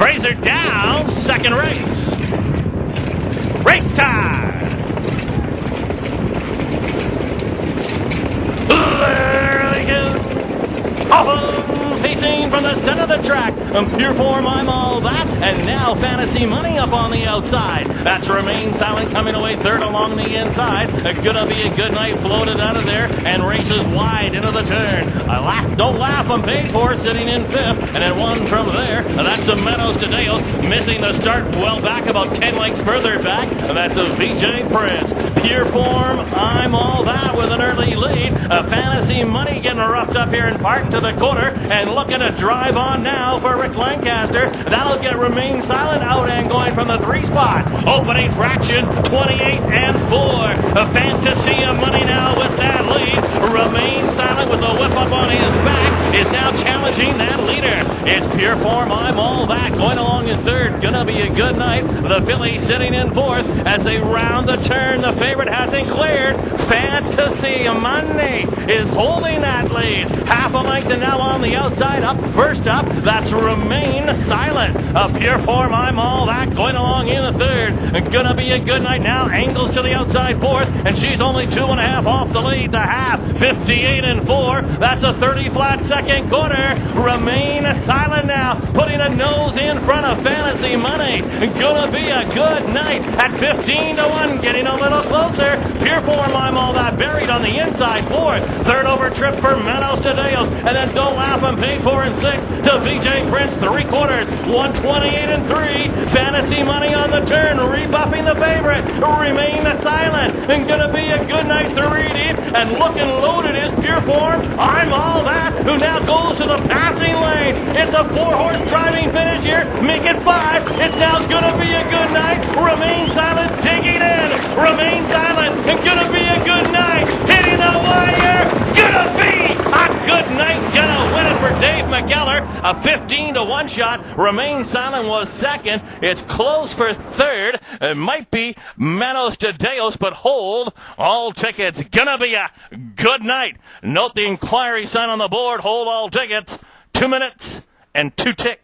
Fraser Downs, second race. Race time. There they go. Off pacing from the center of the track. Pure form, I'm all that. And now Fantasy Money up on the outside. That's Remain Silent coming away third along the inside. Gonna be a good night, floated out of there and races wide into the turn. Don't laugh, I'm paid for, sitting in fifth. And then one from there. That's a Meadows to Dale, missing the start well back, about 10 lengths further back. That's a VJ Prince. Pure form, I'm all that with an early lead. Fantasy Money getting roughed up here and parked to the corner and looking to drive on now for Rick Lancaster. That'll get Remain Silent out and going from the 3 spot. Opening fraction, 28 and 4. A Fantasy of Money now with that lead. Remain Silent with the whip up on his back is now challenging that leader. It's Pure Form, I'm all that, going along in third. Gonna be a good night. The filly sitting in fourth as they round the turn. The favorite hasn't cleared. Fantasy Money is holding that lead. Half a length and now on the outside. Up first up, that's Remain Silent. A Pure Form, I'm all that, going along in the third. Gonna be a good night now. Angles to the outside fourth, and she's only 2.5 off the lead. The half, 58 and 4. That's a 30 flat second quarter. Remain Silent now, putting a nose in front of Fantasy Money. Gonna be a good night at 15 to 1, getting a little closer. Pure Form, I'm all that, buried on the inside fourth. Third over trip for Meadows to Dale, and then Don't Laugh and Paid For in sixth to VJ Prince, 3/4, 128 and 3. Fantasy Money on the turn, rebuffing the favorite. Remain Silent, and gonna be a good night 3 deep, and looking loaded is Pure Form, I'm all that, who now goes to the passing lane. It's a 4-horse driving finish here, make it 5. It's now gonna be a good night. Remain Silent digging in. Remain Silent, and gonna be a good night. Hitting the wire, gonna be a good night. Gonna win it for Dave McGeller. A 15 to 1 shot. Remain Silent was second. It's close for third. It might be Meadows to Deos, but hold all tickets. Gonna be a good night. Note the inquiry sign on the board. Hold all tickets. 2 minutes and 2 ticks.